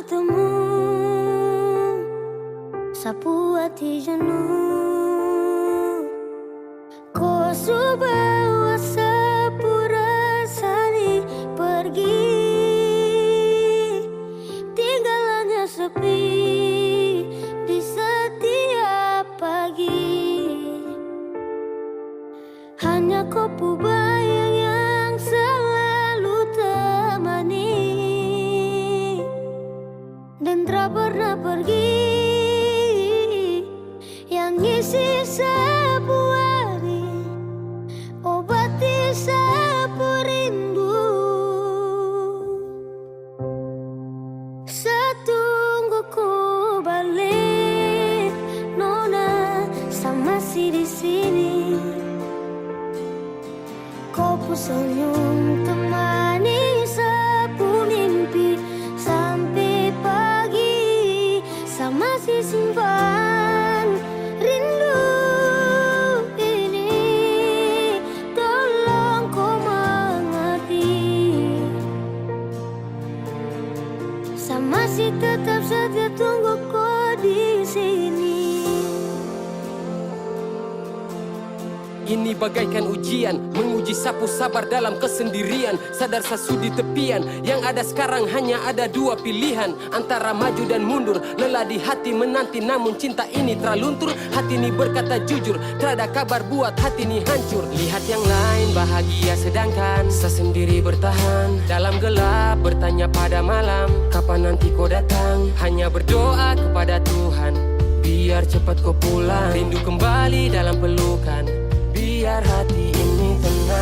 bertemu, sapu hati jenuh. Kau bawa sapu rasani pergi, tinggalannya sepi di setiap pagi. Hanya kopu bayang yang selalu temani, dan tak pernah pergi, yang ngisi sapu hari, obati sapu rindu. Setunggu ku balik, Nona, sama si di sini. Kopu senyum temani sapu mimpi sampai pagi, sama si simpan rindu ini. Tolong kau mengerti, sama si tetap setia tunggu kau di sini. Ini bagaikan ujian, menguji sapu sabar dalam kesendirian. Sadar sesudi tepian, yang ada sekarang hanya ada dua pilihan, antara maju dan mundur. Lelah di hati menanti, namun cinta ini terluntur. Hati ini berkata jujur, tiada kabar buat hati ini hancur. Lihat yang lain bahagia sedangkan saya sendiri bertahan dalam gelap, bertanya pada malam, kapan nanti kau datang. Hanya berdoa kepada Tuhan, biar cepat kau pulang. Rindu kembali dalam pelukan, biar hati ini tenang,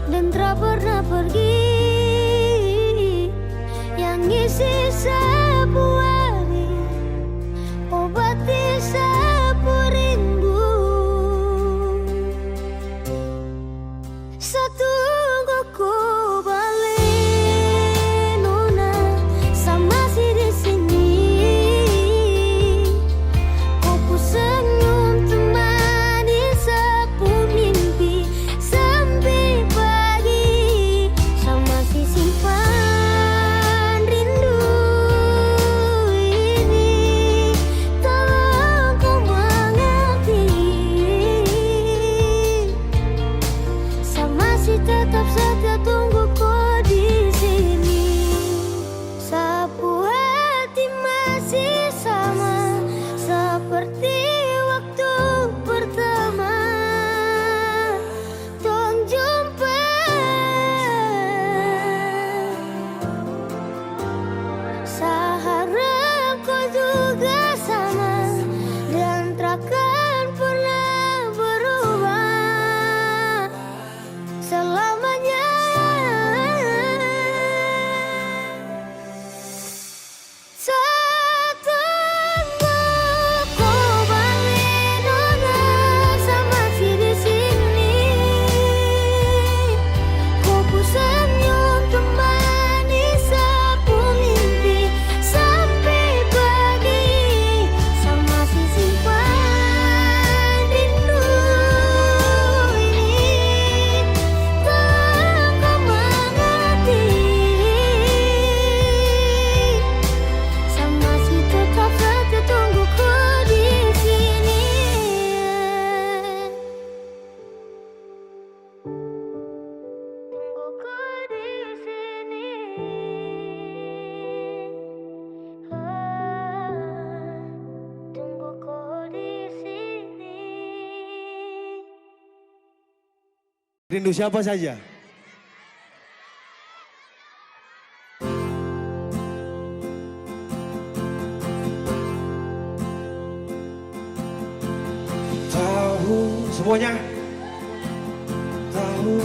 dan tak pernah pergi, yang ngisi sapu hari, obati sapu rindu. Setunggu ku balik, Nona, sama si di sini. Kopu senyum temani sapu mimpi sampai pagi, sama si simpan rindu ini. Tolong kau mengerti, sama si tetap setia tunggu kau di sini. Sapu hati masih sama seperti waktu pertama. Tong jumpa, seharap kau juga sama, dan takkan pernah berubah selamanya. Setunggu kau balik, Nona, sama si di sini. Kopu senyum temani sapu mimpi sampai pagi, sama si simpan rindu ini. Tolong kau mengerti, sama si tetap setia tunggu kau di sini. Tunggu kau di sini. Tunggu kau di sini. Rindu siapa saja? Tahu semuanya? Tahu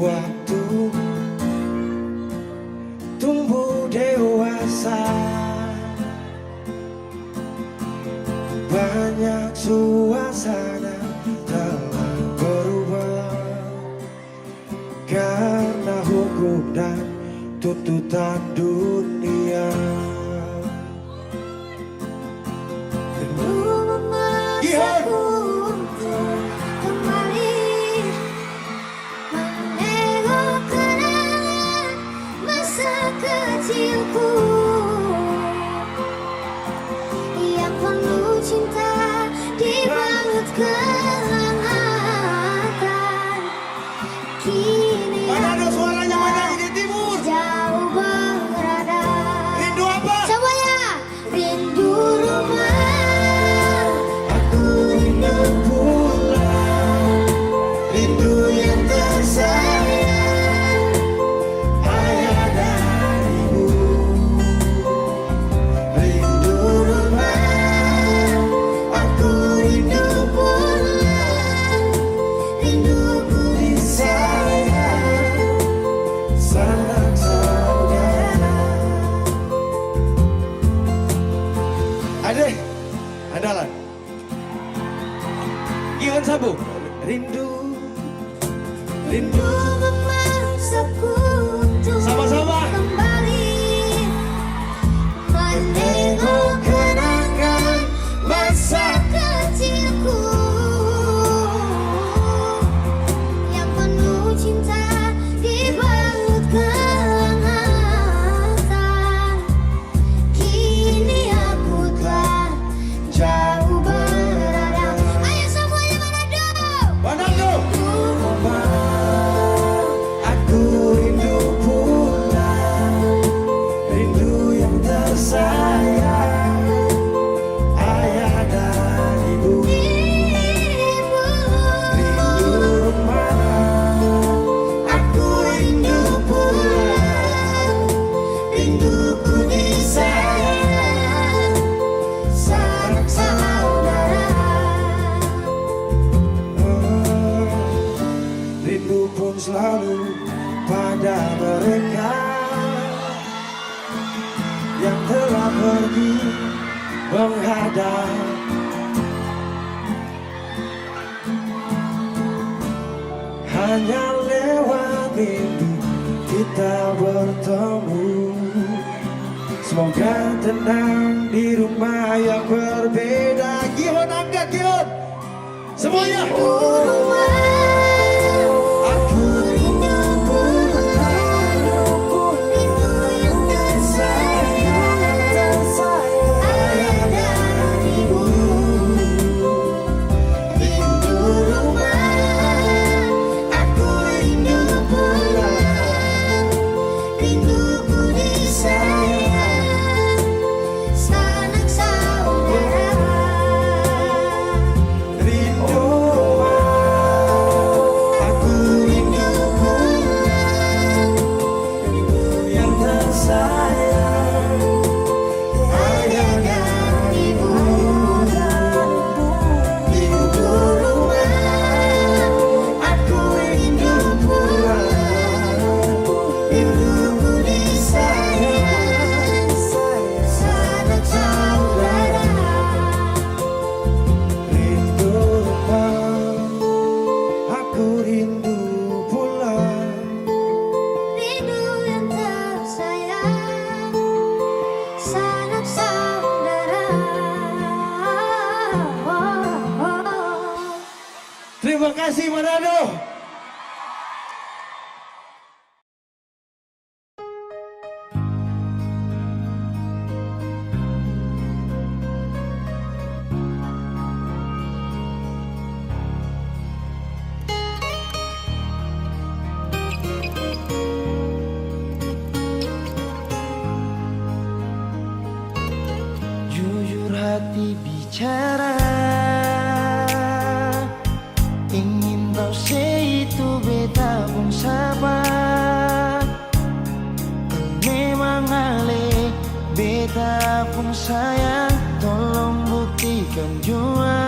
waktu tumbuh dewasa, banyak suasana telah berubah karena hukum dan tuntutan dunia. Rindu memaksaku untuk kembali menengokkan rinduku disayang, sanak saudara. Adek, andalan. Iwan Sabu, rindu, rindu. memaksaku untuk Sama-sama. kembali menengok kenangan masa kecilku yang penuh cinta dibalut kehangatan. Kini aku telah jauh berada. Ayo semuanya Manado. Manado. Aku rindu pulang, rindu yang tersayang, ayah dan ibu. Rindu rumah, Aku rindu pulang, rinduku disayang, sanak saudara. Rindu pun selalu pada mereka yang telah pergi menghadap. Hanya lewat mimpi kita bertemu. Semoga tenang di rumah yang berbeda. Gion angkat Gion, semuanya. Aku rindu pulang, Rindu yang tersayang, ayah dan ibu. Rindu rumah, aku rindu pulang, rinduku disayang, sanak saudara. rindu aku rindu pulang, rindu yang tersayang, ayah dan ibu. Rindu rumah, aku rindu pulang, rinduku disayang, sanak saudara. Rindu rumah, aku rindu pulang. Rindu yang tersayang, sanak saudara. Terima kasih Manado. Jujur hati bicara, ingin tahu itu beta pun sabar. Memang ale beta pun sayang, tolong buktikan jua.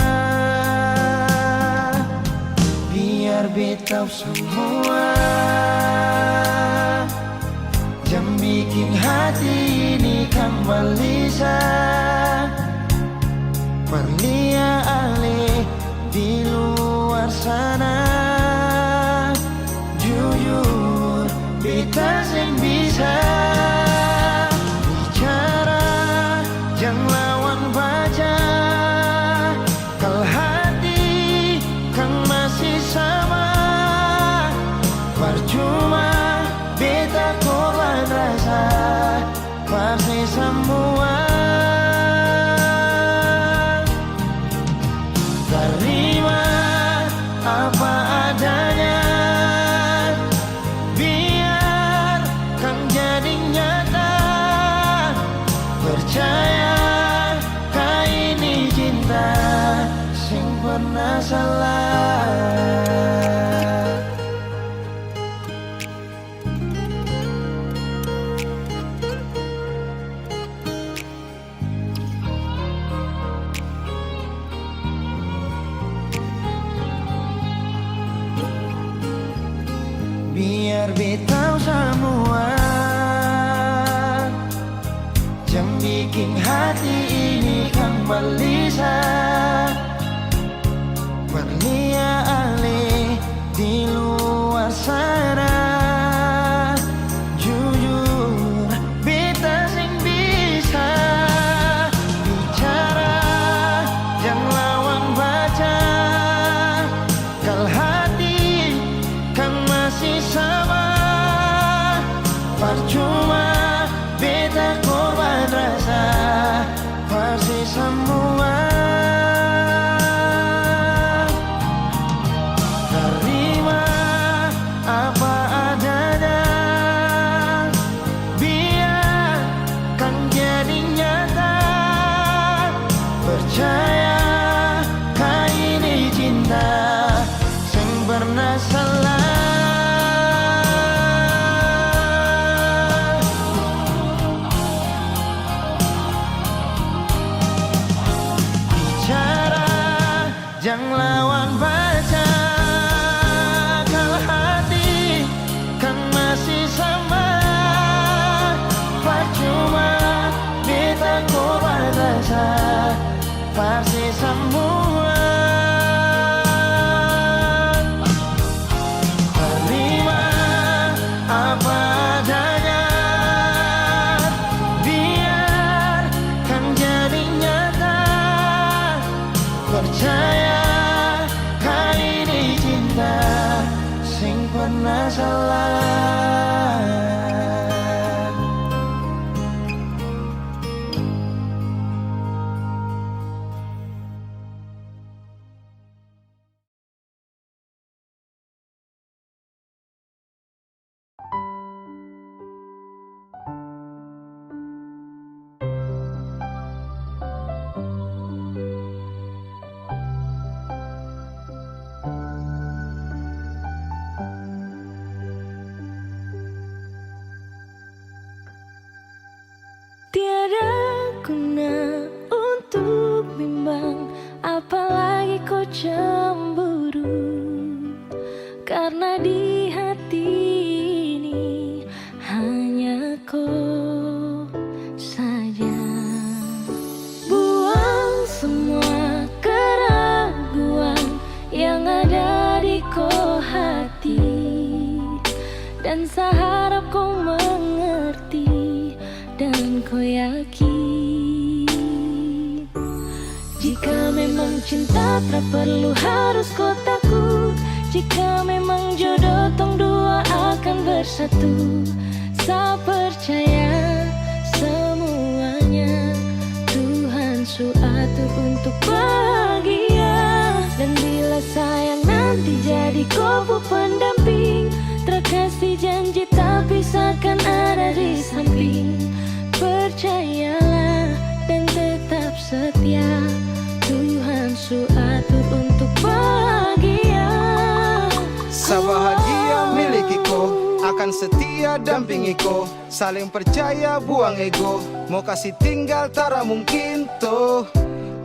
Biar beta semua jam bikin hati ini kembali Perlia ale di luar sana. Jujur beta sing bisa bicara, jangan lawan baca. Kalau hati kan masih sama, percuma beta korban rasa pasti semua. Terima apa adanya, biar kan jadi nyata. Percaya kau ini cinta sing pernah salah. biar betau semua jam bikin hati ini kan gelisah berlia alih di luar sana. Jujur beta sing bisa bicara yang lawan baca kal hati kan masih sama. Percuma beta korban rasa pasti semua. Terima apa adanya, biarkan jadi nyata. Percaya kau ini cinta yang pernah salah. Jangan lawan baca kalau hati kan masih sama. Percuma beta korban rasa pasti semua. Terima apa adanya, biarkan jadi nyata. Percaya sing pernah salah. Tiada guna untuk bimbang, apalagi kau cemburu. Karena di hati ini hanya kau saja. Buang semua keraguan yang ada di kau hati, dan saya harap kau mengerti dan kau yakin. Jika memang cinta tak perlu harus kau takut. Jika memang jodoh tong dua akan bersatu. Saya percaya semuanya Tuhan su atur untuk bahagia. Dan bila sayang nanti jadi kau pendamping, terkasih janji tapi seakan ada di samping. Percayalah dan tetap setia, Tuhan su atur untuk bahagia. Sabahagia milikiku, akan setia dampingiku. Saling percaya buang ego, mau kasih tinggal tara mungkin toh.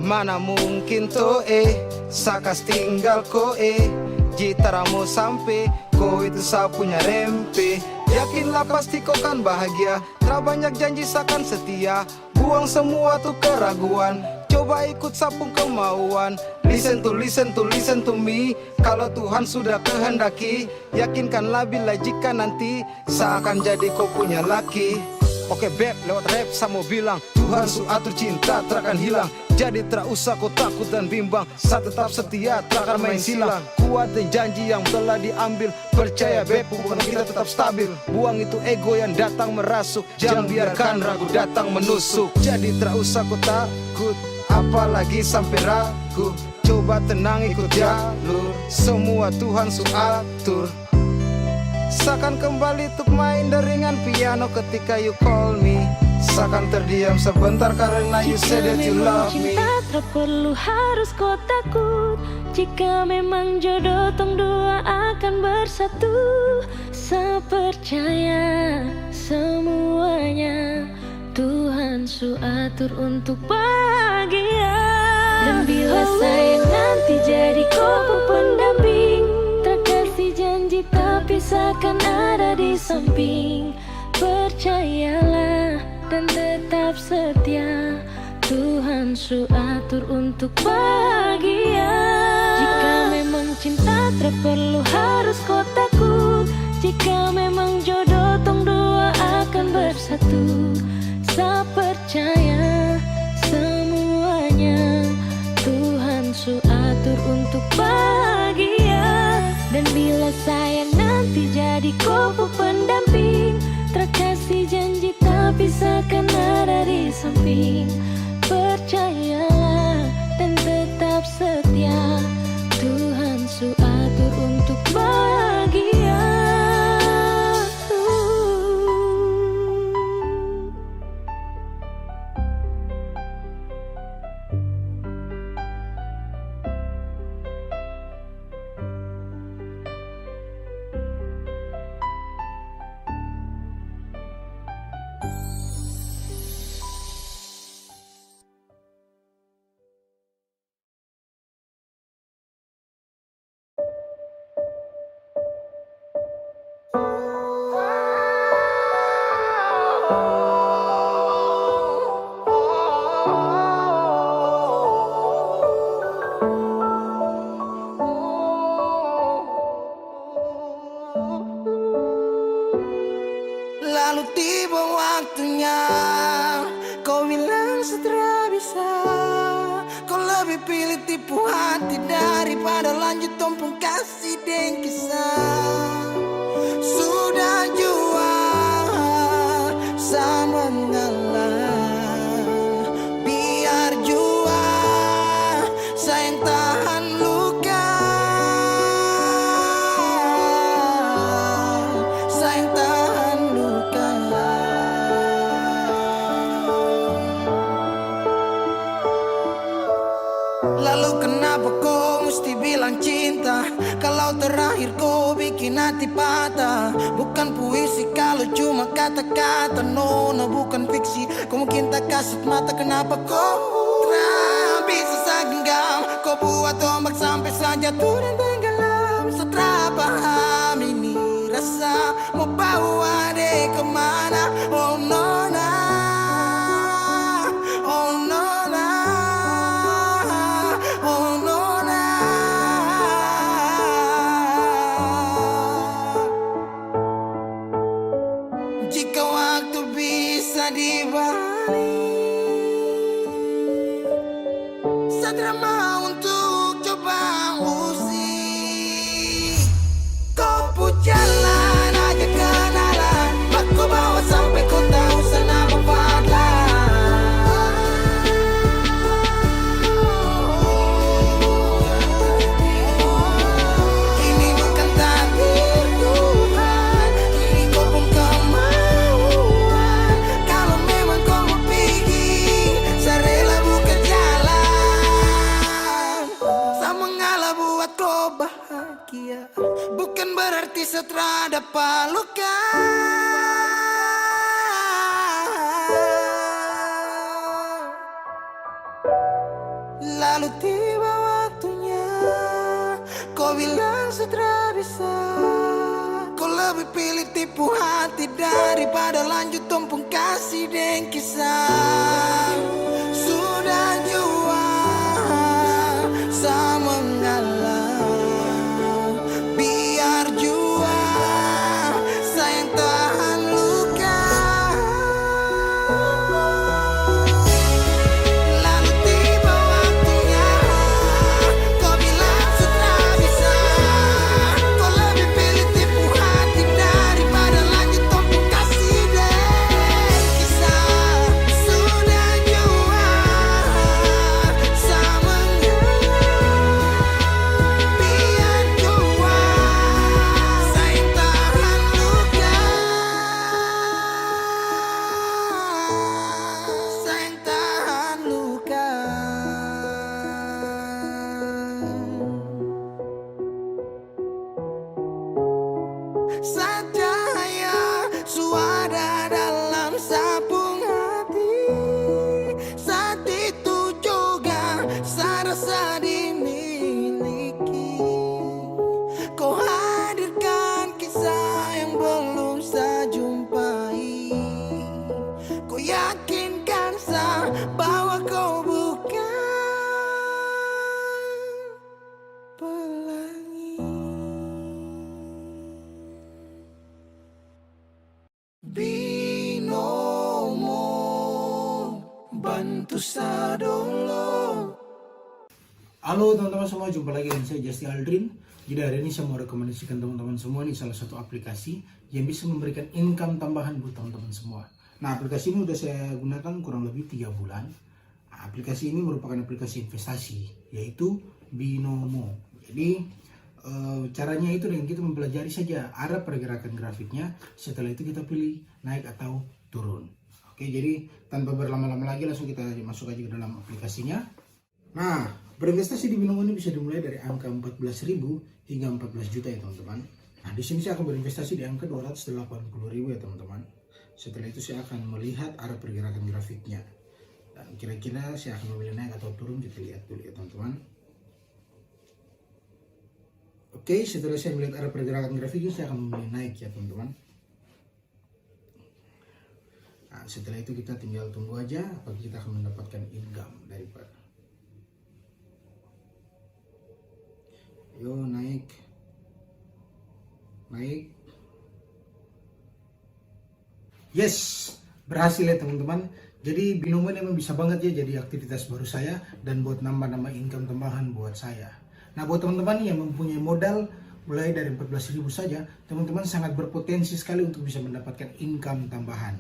Mana mungkin toh sakas tinggal ko jitara mau sampai ko itu sa punya rempe. Yakinlah pasti kau kan bahagia, tak banyak janji sakan setia. Buang semua tuh keraguan, coba ikut sapung kemauan. Listen to me. Kalau Tuhan sudah kehendaki, yakinkanlah bila jika nanti seakan jadi kau punya laki. Oke beb, lewat rap saya mau bilang, Tuhan su atur cinta takkan hilang. Jadi tak usah kau takut dan bimbang, saya tetap setia takkan main silang. Kuat dan janji yang telah diambil, percaya beb hubungan kita tetap stabil. Buang itu ego yang datang merasuk, jangan biarkan ragu datang menusuk. Jadi tak usah kau takut, apalagi sampai ragu. Coba tenang ikut jalur, semua Tuhan su atur. Seakan kembali untuk main deringan piano ketika you call me. Seakan terdiam sebentar karena you said that you love me. Cinta tak perlu harus kau takut. Jika memang jodoh tong dua akan bersatu. Saya percaya semuanya Tuhan su atur untuk bahagia. Dan bila sayang nanti jadi kau pendamping, terkasih janji tapi bisa kan ada di samping. Percayalah dan tetap setia, Tuhan su atur untuk bahagia. Jika memang cinta tak perlu harus kau takut, jika memang jodoh tong dua akan bersatu. Saya percaya semuanya Tuhan su atur untuk bahagia. Dan bila sayang nanti jadi kau pendamping, terkasih janji tak bisa kan ada di samping. Percayalah dan tetap setia, Tuhan su atur untuk bahagia. Lalu tiba waktunya, kau bilang setelah bisa. Kau lebih pilih tipu hati daripada lanjut tompong kasih dan kisah. Sudah jual sama mengalah, biar jua sayang tahan luka, sayang tahan luka. Lalu kenapa kau mesti bilang cinta, kalau terakhir kau bikin hati patah? Bukan puisi kalau cuma kata-kata, no, bukan fiksi. Kau mungkin tak kasut mata, kenapa kau bisa segenggam? Kau buat ombak sampai saja turun tenggelam. Setelah paham ini rasa, mau bawa deh kemana? Oh nona, oh nona, oh nona. Jika waktu bisa dibalik, Sadra mau untuk coba usik. Kau pun jalan aja kenalan, aku bawa sampai kau tahu sana ini bukan takdir Tuhan, ini kau pun kemauan. Kalau memang kau mau pergi, saya rela buka jalan. Saya mengalah buat kau bahagia, bukan berarti setelah dapat luka. Lalu tiba waktunya, kau bilang setelah bisa. Kau lebih pilih tipu hati daripada lanjut tompong kasih dan kisah. Sudah jua sama mengalah, biar jua sayang tahan luka. Lalu tiba waktunya, kau bilang sudah bisa. Kau lebih pilih tipu hati daripada lanjut tompong kasih dan kisah. Sudah jua bantu sadolo. Halo teman-teman semua, jumpa lagi dengan saya Justy Aldrin. Jadi hari ini saya mau rekomendasikan teman-teman semua nih salah satu aplikasi yang bisa memberikan income tambahan buat teman-teman semua. Nah, aplikasi ini udah saya gunakan kurang lebih 3 bulan. Nah, aplikasi ini merupakan aplikasi investasi, yaitu Binomo. Jadi caranya itu dengan kita mempelajari saja arah pergerakan grafiknya. Setelah itu kita pilih naik atau turun. Oke, jadi tanpa berlama-lama lagi langsung kita masuk aja ke dalam aplikasinya. Nah, berinvestasi di Binomo ini bisa dimulai dari angka 14.000 hingga 14 juta ya teman-teman. Nah, di sini saya akan berinvestasi di angka 280.000 ya teman-teman. Setelah itu saya akan melihat arah pergerakan grafiknya. Dan kira-kira saya akan memilih naik atau turun, kita lihat dulu ya teman-teman. Oke, setelah saya melihat arah pergerakan grafiknya, saya akan memilih naik ya teman-teman. Nah, setelah itu kita tinggal tunggu aja apakah kita akan mendapatkan income daripada. Yo, naik. Yes, berhasil ya teman-teman. Jadi Binomo ini memang bisa banget ya jadi aktivitas baru saya dan buat nambah-nambah income tambahan buat saya. Nah, buat teman-teman yang mempunyai modal mulai dari 14.000 saja, teman-teman sangat berpotensi sekali untuk bisa mendapatkan income tambahan.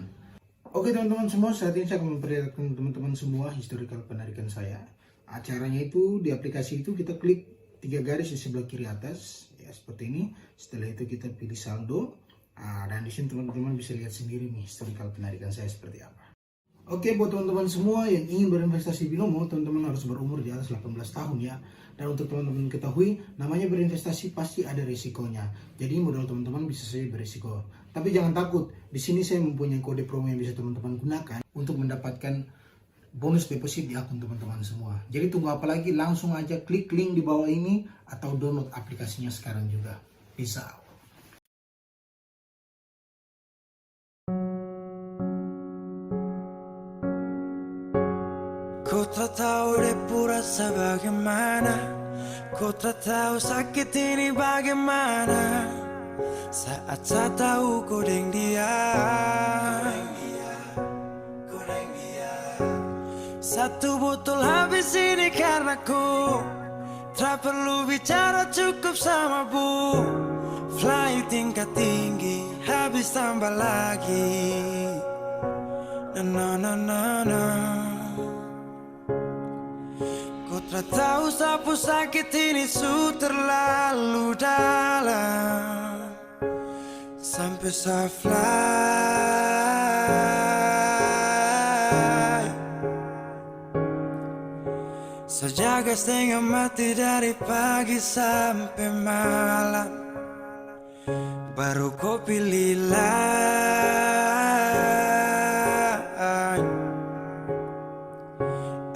Oke teman-teman semua, saat ini saya akan memperlihatkan teman-teman semua historical penarikan saya. Acaranya itu di aplikasi itu kita klik 3 garis di sebelah kiri atas ya seperti ini. Setelah itu kita pilih saldo. Dan di sini teman-teman bisa lihat sendiri nih historical penarikan saya seperti apa. Oke, buat teman-teman semua yang ingin berinvestasi Binomo, teman-teman harus berumur di atas 18 tahun ya. Dan untuk teman-teman ketahui, namanya berinvestasi pasti ada risikonya. Jadi modal teman-teman bisa saja berisiko. Tapi jangan takut, di sini saya mempunyai kode promo yang bisa teman-teman gunakan untuk mendapatkan bonus deposit di akun teman-teman semua. Jadi tunggu apa lagi, langsung aja klik link di bawah ini atau download aplikasinya sekarang juga. Peace out. Ku tak tahu depu rasa bagaimana, ku tak tahu sakit ini bagaimana. Saat saya tahu kodeng dia, satu botol habis ini karena ku tak perlu bicara, cukup sama bu. Fly tingkat tinggi, habis tambah lagi. Na na na na. Ku tak tahu sapu sakit ini su terlalu dalam, sampai saya fly. Sejaga setengah mati dari pagi sampai malam, baru kau pilih lain.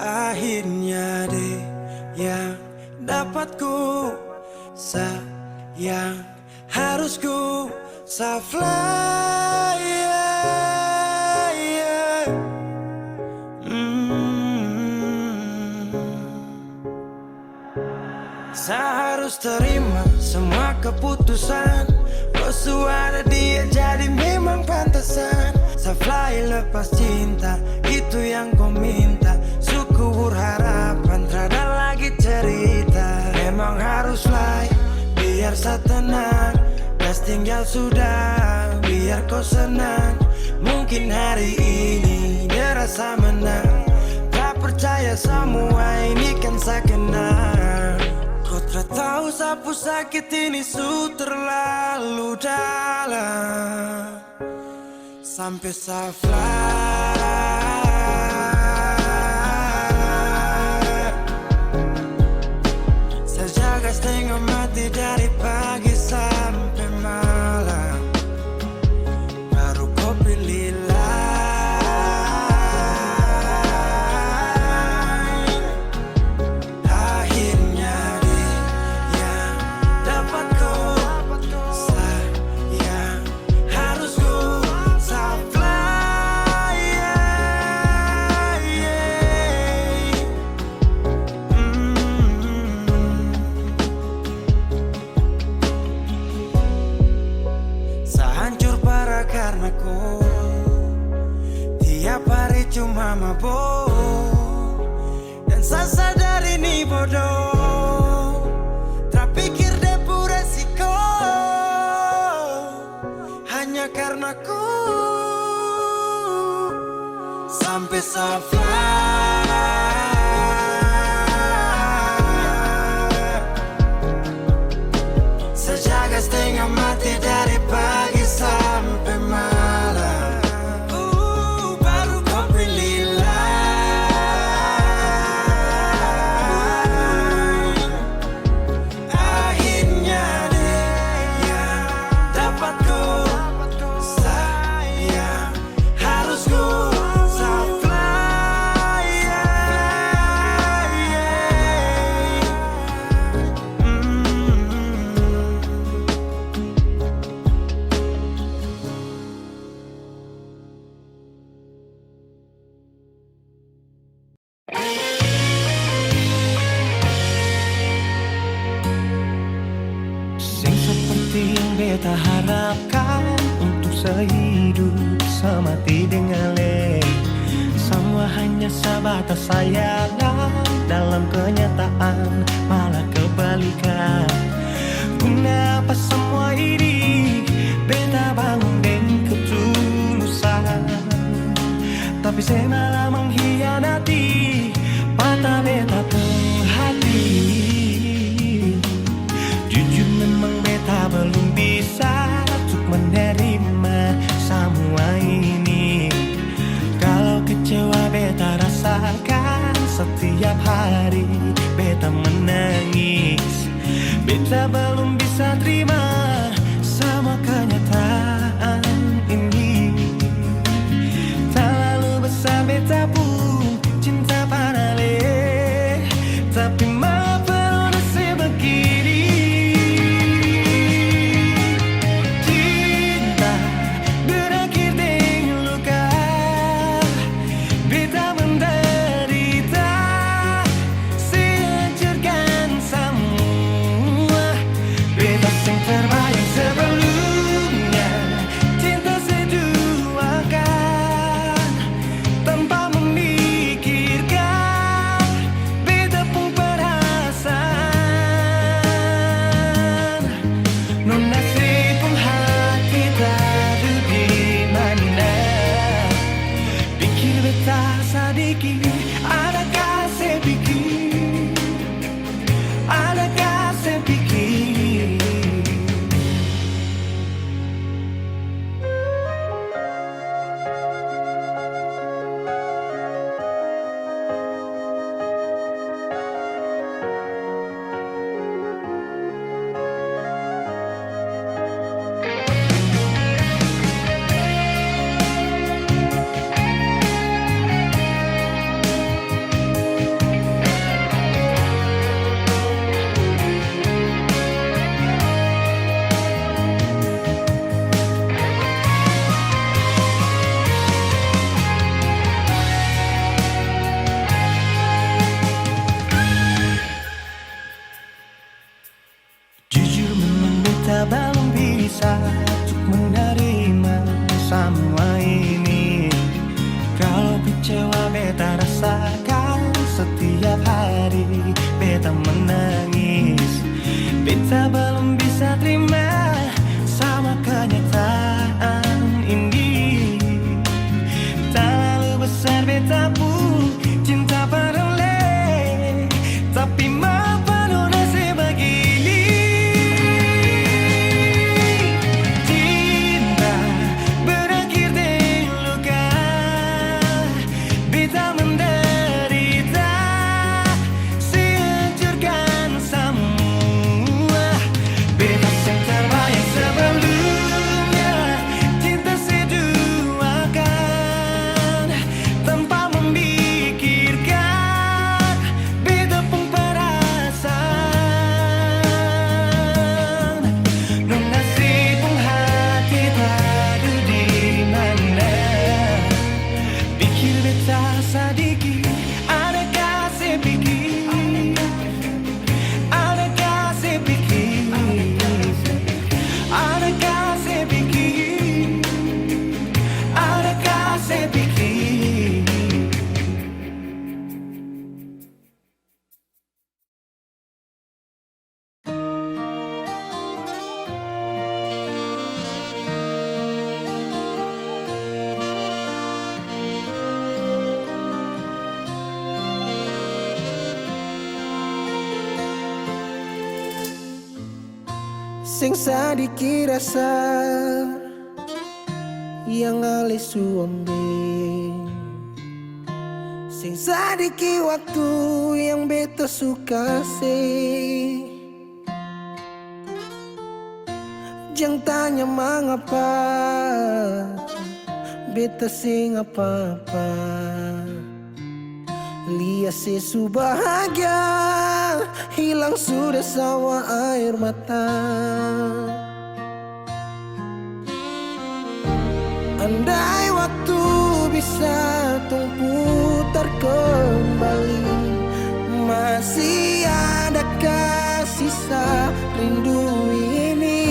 Akhirnya deh yang dapat ku sayang, harus ku fly. Saya harus terima semua keputusan. Bosu ada dia jadi memang pantasan. Saya fly lepas cinta, itu yang kau minta. Syukur harapan, terada lagi cerita. Memang harus fly, biar saya tenang. Gas tinggal sudah, biar kau senang. Mungkin hari ini dia rasa menang. Tak percaya semua ini kan saya kenal. Kau tak tahu sapu sakit ini su terlalu dalam, sampai saya fly. Saya jaga setengah mati dari pagi sampai malam, baru kau pilih lain. Akhirnya dia yang dapat kau sayang, harus ku fly. Sehancur parah karena ku tiap hari cuma mabuk. Saya sadar ini bodoh, tak pikir depu resiko, hanya karena ku sampai safar. Sejaga setengah mati dari pagi sampai malam, baru kau bilang akhirnya dia dapat ku sayang, harus ku supply. Sing seperti yang beta harapkan, untuk sehidup semati dengan le. Semua hanya sebatas sayangan, dalam kenyataan malah kebalikan. Guna apa semua ini? Beta bangun dengan ketulusan, tapi saya malah mengkhianati mata beta hati. Jujur memang beta belum bisa untuk menerima semua ini. Kalau kecewa beta rasakan setiap hari, beta menangis. Beta belum bisa terima sama kenyataan ini. Tak lalu besar beta pun cinta panale, tapi maaf belum sebegini. Cinta berakhir dengan luka, beta menderita, sehancurkan semua. Beta sing terbayang sebelumnya, cinta seduakan tanpa memikirkan beta pun perasaan. Non nasib pun hati taruh di mana, pikir beta sedikit, adakah saya pikir, adakah saya pikir. Jujur memang beta belum bisa untuk menerima semua ini. Kalau kecewa beta rasakan setiap hari, beta menangis. Beta belum bisa terima sama kenyataan ini. Tak lalu besar beta pun cinta paralel, tapi maaf penuh nasib begini. Cinta berakhir sing sadiki rasa yang ale suambe, sing sadiki waktu yang beta suka sih. Jangan tanya mengapa beta sing apa-apa, lihat sesu bahagia hilang sudah sawa air mata. Andai waktu bisa tung putar kembali, masih adakah sisa rindu ini?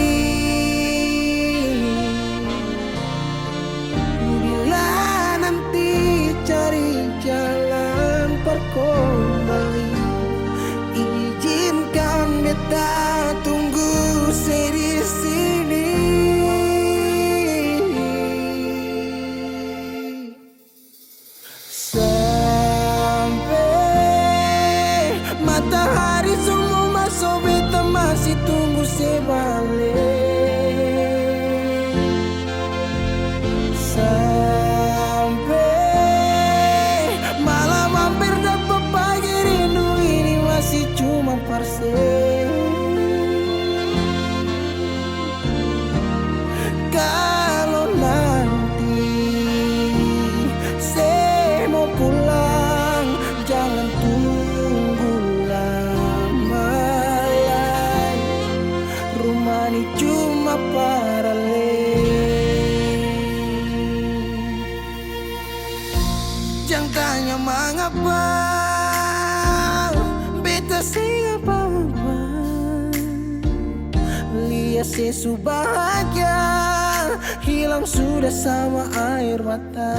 Bila nanti cari jalan kembali, izinkan beta tunggu di sini. Sampai matahari semua masuk, beta masih tunggu sebalik. Sampai malam hampir dapat pagi, rindu ini masih cuma parse. Kalau nanti saya mau pulang, jangan tunggu lama lagi. Rumah ini cuma paralel. Jangan tanya mengapa beta sing apa-apa, lihat sesu bahagia hilang sudah sama air mata.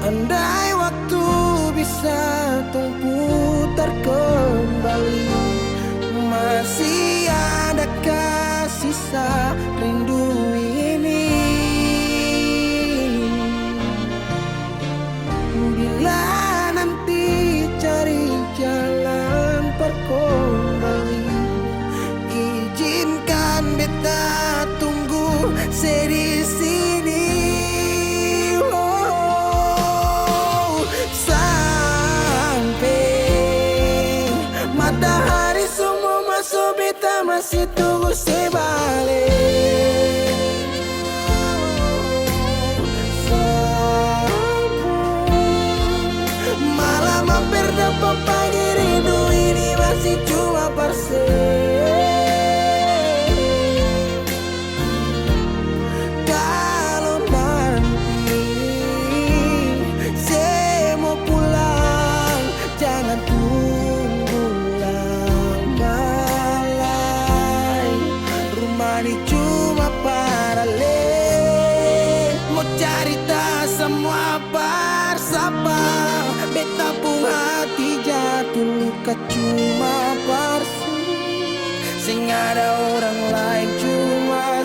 Andai waktu bisa tung putar kembali, masih adakah sisa rindu ini? Bila nanti cari jalan kembali, izinkan beta tunggu di sini. Oh, sampai matahari semua masuk, beta masih tunggu sebalik. Malam hampir dapat pagi, rindu ini masih cuma parse. Kalau nanti saya mau pulang, jangan tunggu lama lagi. Rumah ini cuma paralel, mau cerita semua bersama. Beta pun hati jatuh luka cuma parsi, sing ada orang lain cuma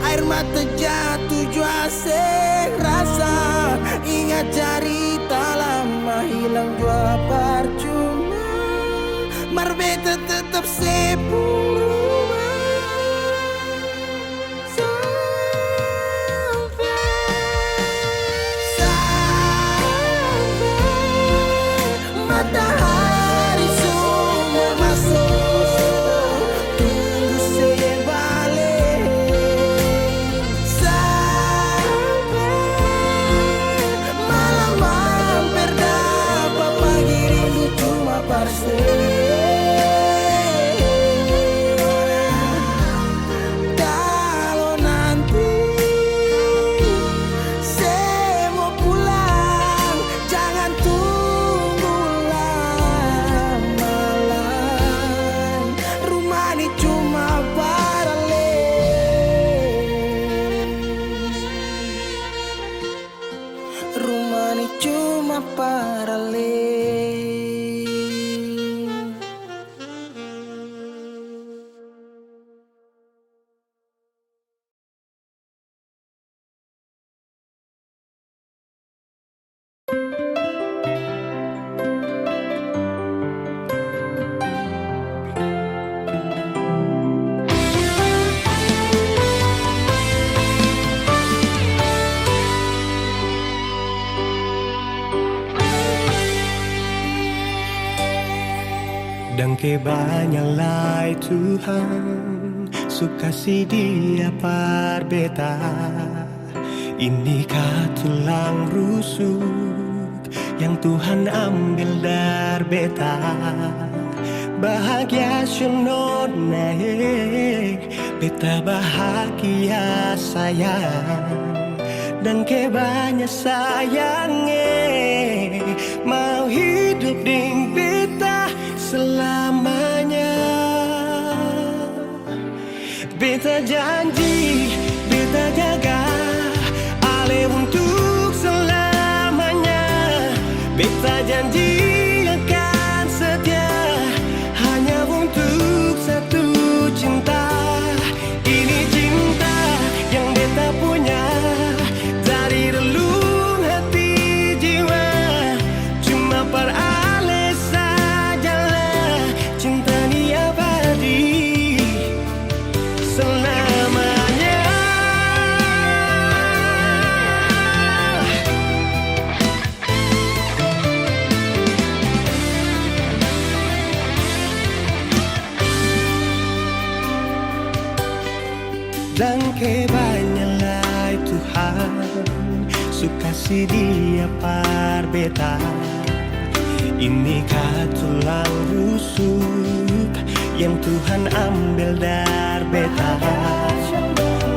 air mata jatuh jua sing rasa, ingat cerita lama hilang jua percuma, mar beta tetap sepuluh. Matahari semua masuk, tunggu sebalik. Sampai malam hampir dapat pagi, rindu cuma parse. Kalau nanti saya mau pulang, jangan tunggu lama. Dan kebanyalah Tuhan suka si dia par beta. Inikah tulang rusuk yang Tuhan ambil dari beta. Bahagia syono naik, beta bahagia sayang. Dan kebanyak sayangnya mau hidup ding beta selamanya. Beta janji, beta jaga ale untuk selamanya. Beta janji akan setia hanya untuk satu cinta. Ini cinta yang beta punya dari relung hati jiwa. Cuma per ale sajalah cinta ni abadi selamanya. Dan kebanyalah Tuhan suka si dia par beta. Inikah tulang rusuk yang Tuhan ambil dari beta.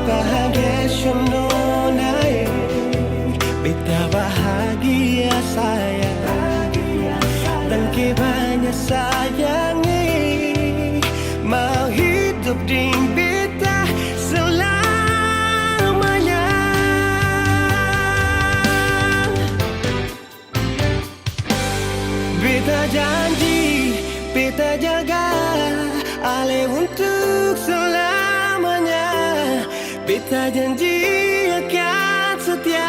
Bahagia syono naik, beta bahagia sayang. Dan kebanyak sayangnya mau hidup di beta selamanya. Beta janji, beta jaga ale untuk selamanya. Beta janji akan setia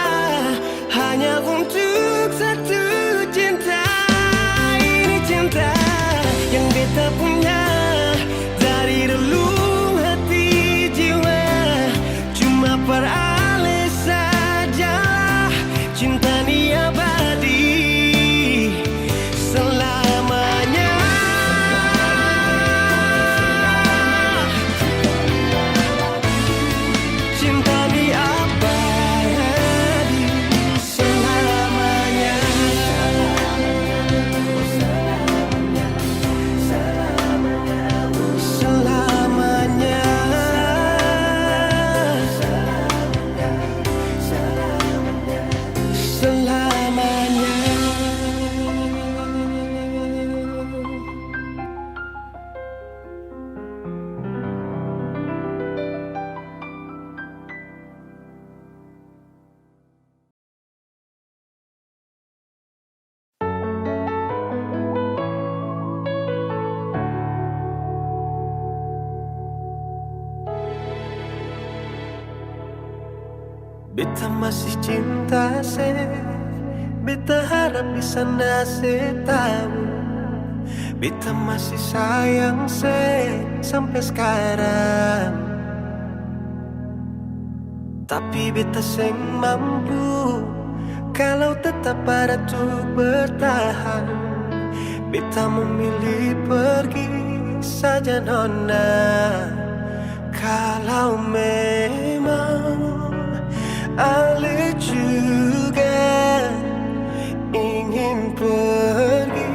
hanya untuk satu cinta. Ini cinta yang beta punya dari relung hati jiwa. Cuma per ale sajalah cinta ni abadi selamanya. Cinta ni abadi selamanya. Selamanya. Selamanya. Beta masih cinta se, beta harap di sana se tahu. Beta masih sayang se sampai sekarang. Tapi beta seng mampu kalau tetap ada tuh bertahan. Beta memilih pergi saja nona. Kalau memang ale juga ingin pergi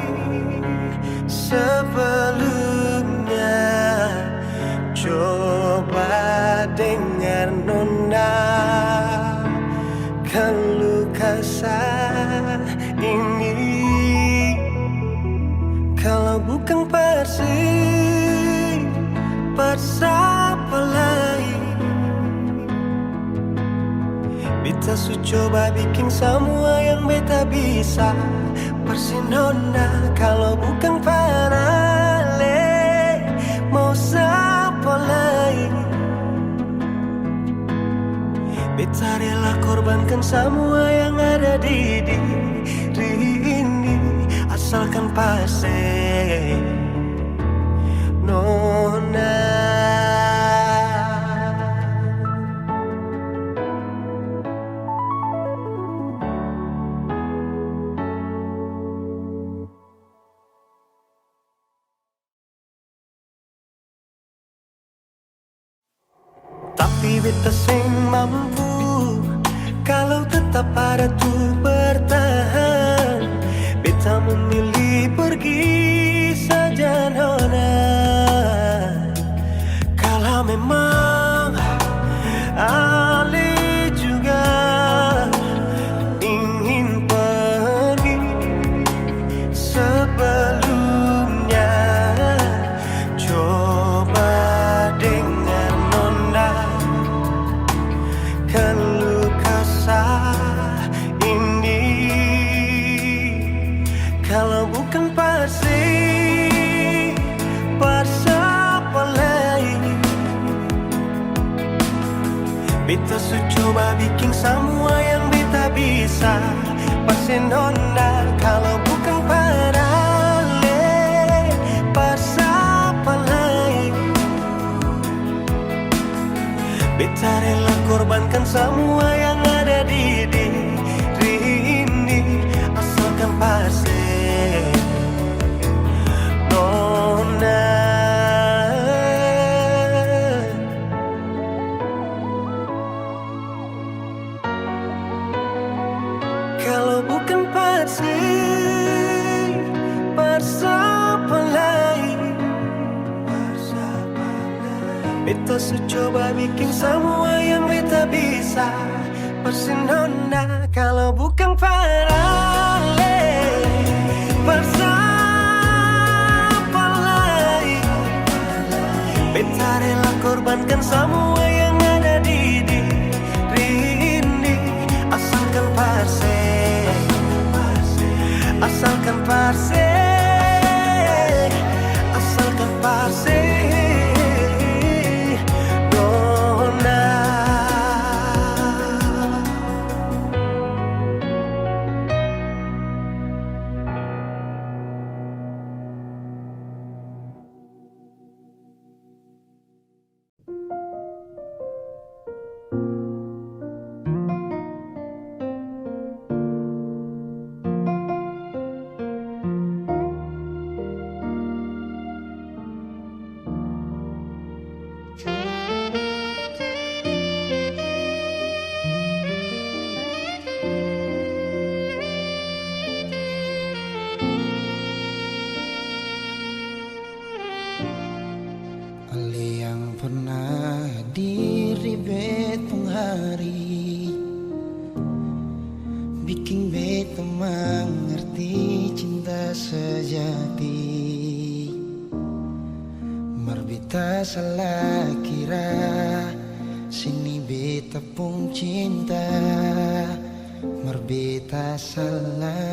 sebelumnya, coba dengar nona keluh kesah ini. Kalau bukan Persib, siapa lain? Beta su coba bikin semua yang beta bisa. Persinona kalau bukan Parale, mau siapa lain? Beta rela korbankan semua yang ada di diri ini, asalkan pasti nona. beta sing mampu kalau tetap ada tuh bertahan. Beta memilih pergi saja nona. Kalau memang Ale juga ingin pergi, sebelumnya coba dengar nona keluh kesah ini. Kalau bukan pasti apa lain, beta su coba bikin semua yang beta bisa. Pasti nona kalau bukan pada Ale, pas apa lain. Beta rela korbankan semua yang ada di diri ini, asalkan pasti nona. Kalau bukan pasti apa lain. Beta su coba bikin semua yang beta bisa. Pasti nona kalau bukan para Ale, apa lain. Beta rela korbankan semua yang ada di diri ini, asalkan pasti, asalkan pasti, asalkan pasti. Ale yang pernah hadir di betong hari, bikin beta mengerti cinta sejati. Marbita salah kira, sini beta pun cinta. Marbita salah.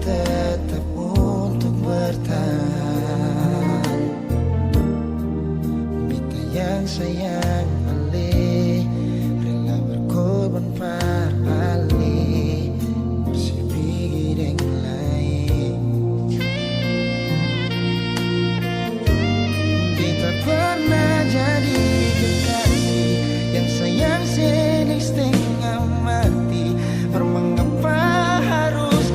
Tetap untuk bertahan. Beta yang sayang Ale, rela berkorban par Ale, bersih yang lain. Beta pernah jadi kekasih yang sayang sedih setengah mati. Mengapa harus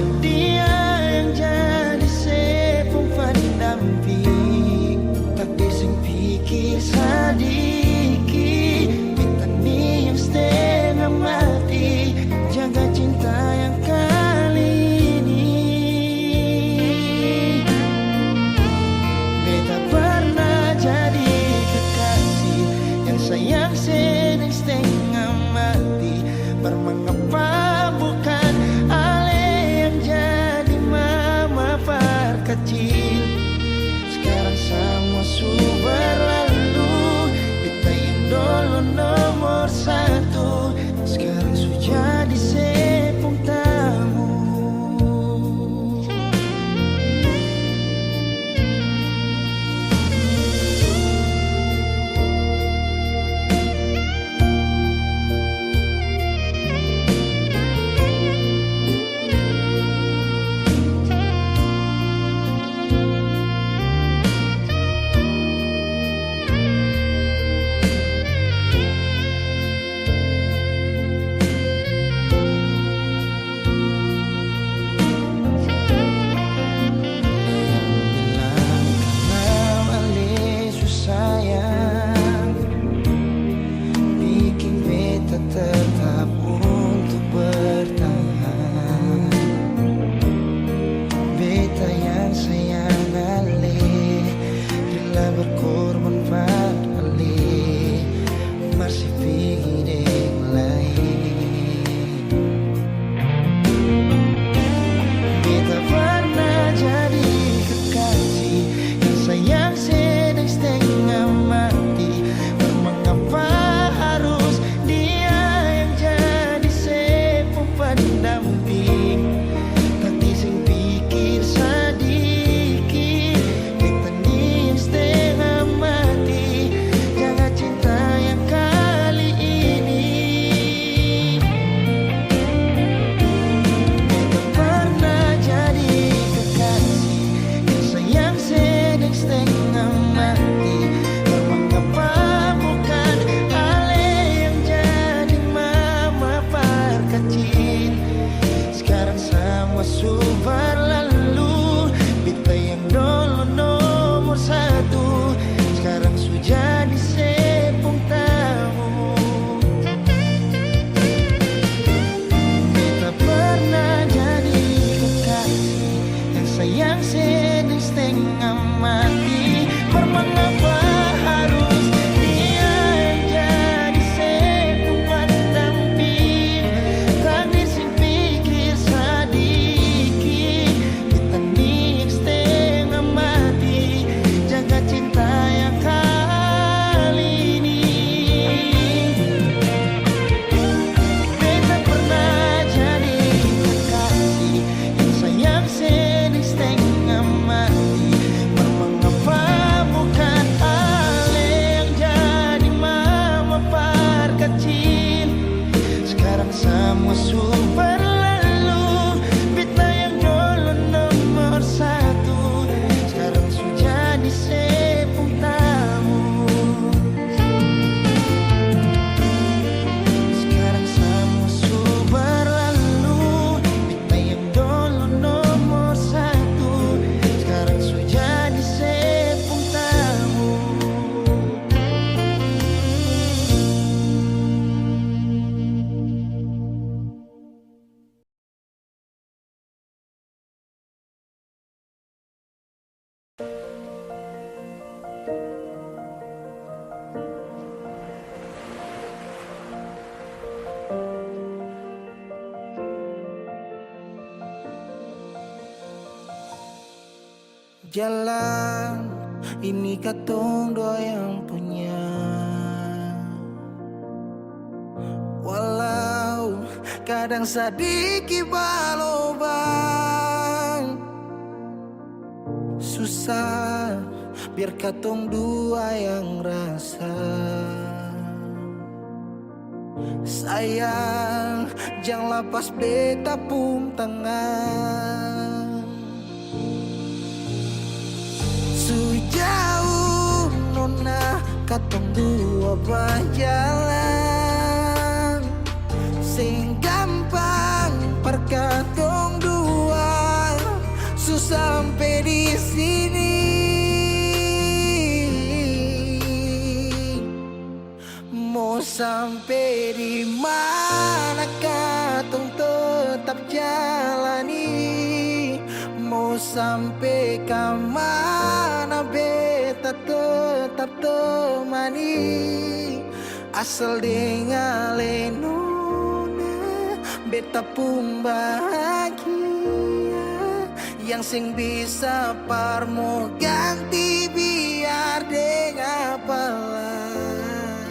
sadiki, beta ni yang setengah mati, jaga cinta yang kali ini. Beta pernah jadi kekasih yang sayang sedang setengah mati. Bermengapa bukan Ale yang jadi mama par kecil. Sekarang semua su berlalu, sekarang sudah disepung tamu. Kita pernah jadi kekasih yang sayang sedang setengah mati. Mengapa harus dia yang jadi sepung pendamping? Takdir sing pikir sedikit, kita nih setengah mati. Jaga cinta yang kali ini. Beta pernah jadi kekasih yang sayang sedang setengah mati. Mengapa bukan Ale yang jadi mama perkecil? Sekarang semua super lalu. Beta yang dulu nomor satu, sekarang sudah disepung tamu. Sekarang semua super lalu. Beta yang dulu nomor satu, sekarang sudah disepung tamu. Jalan ini katong dua yang punya. Walau kadang sedikit balobang, susah biar katong dua yang rasa. Sayang, jangan lepas beta pun tangan. Sejauh nona katong dua berjalan, sing gampang perkatong dua, susah sampai di sini. Mau sampai di mana katong tetap jalani? Mau sampai ke mana beta tetap temani? Asal dengan nona beta pun bahagia. Yang sing bisa parmo ganti biar dengan palai.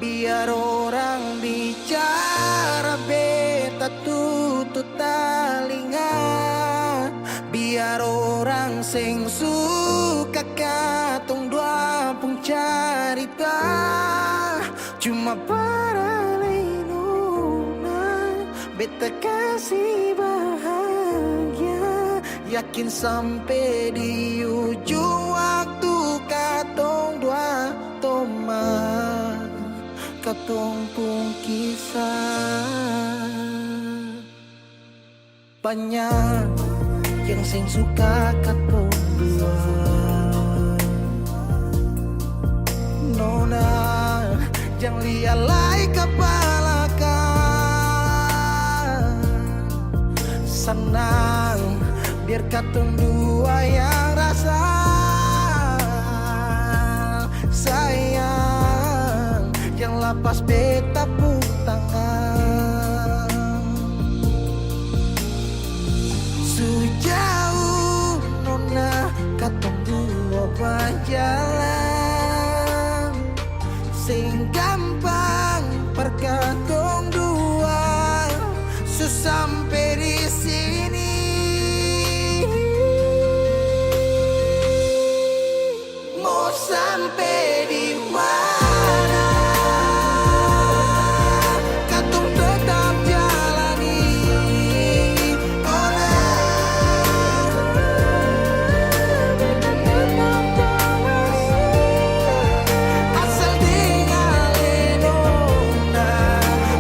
Biar orang bicara beta tutup telinga. Biar orang sing suka katong dua pun carita, cuma para nona beta kasih bahagia. Yakin sampai di ujung waktu katong dua toma, katong pun kisah. Banyak yang sing suka katong dua, nona jangan lialai kepala kan. Senang biar katong dua yang rasa. Sayang, jangan lepas beta pun tangan. Sejauh nona katong dua berjalan, sing gampang perkatong dua, susah sampai di sini. Mau sampai di mana katong tetap jalani. Asal dengan nona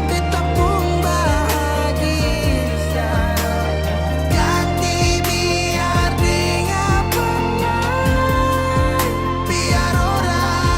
beta pun bahagia. Ganti biar dengan palai. Biar orang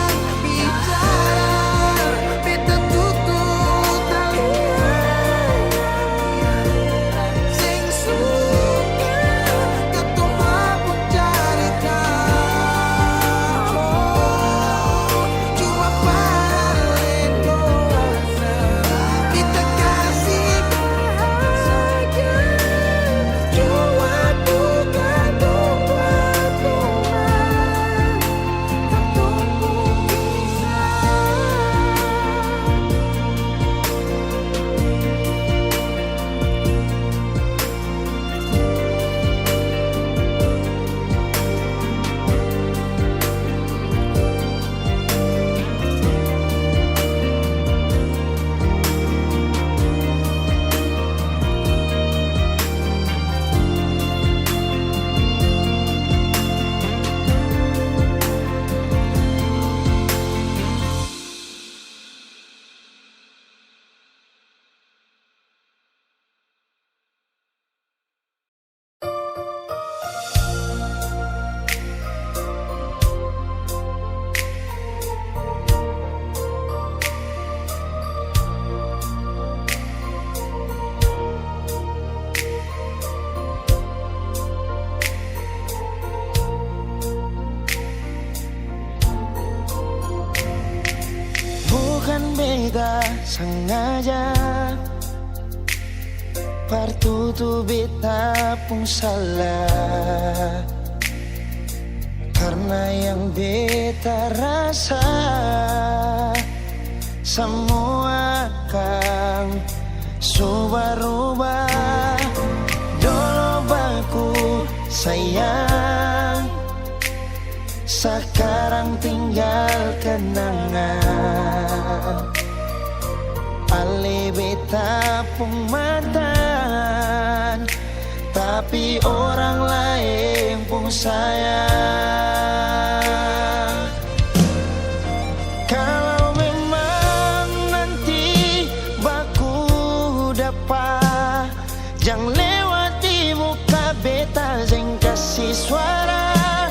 tidak sengaja, partutu beta pun salah, karena yang beta rasa semua akan subah-rubah. Dulu baku sayang, sekarang tinggal kenangan. Ale beta pun mantan, tapi orang lain pun sayang. Kalau memang nanti baku dapat, jangan lewati muka beta, jangan kasih suara.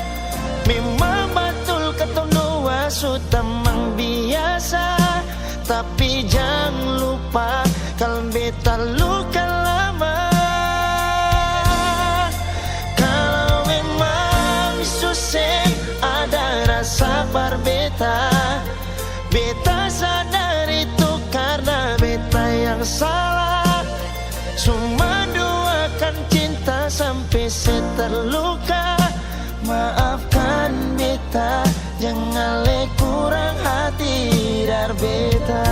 Memang betul ketong dua sudah memang biasa, tapi jangan lupa kalau beta luka lama. Kalau memang susah ada rasa berbeta, beta sadar itu karena beta yang salah. Cuma duakan cinta sampai terluka. Maafkan beta, jangan le kurang hati dar beta.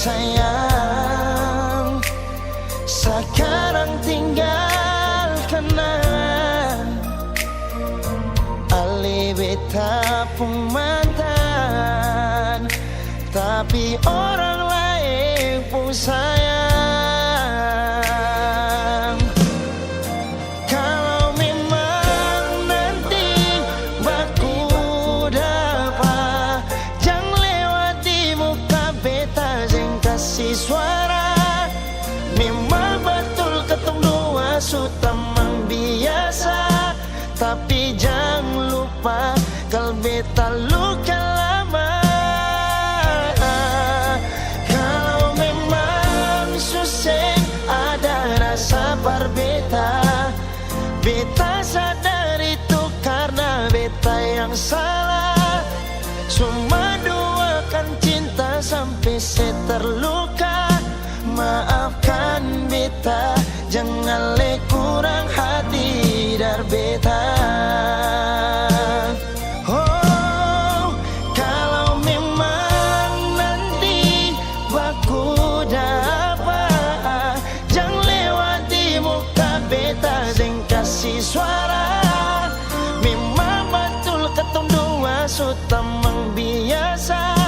Sayang, sekarang tinggal kenangan. Ale beta pun mantan, tapi orang lain pun sayang. Kalau memang nanti baku dapat, jangan lewati muka beta, jangan kasih suara. Memang betul ketong dua sudah memang biasa, tapi jangan lupa kalau beta luka lama. Kalau memang susah ada rasa berbeta, beta sadar itu karena beta yang salah. Cuma duakan cinta sampai terluka. Maafkan beta, jangan le kurang hati dar beta. Oh, kalau memang nanti baku dapat, jangan lewati muka beta, jangan kasih suara. Memang betul ketong dua sudah memang biasa,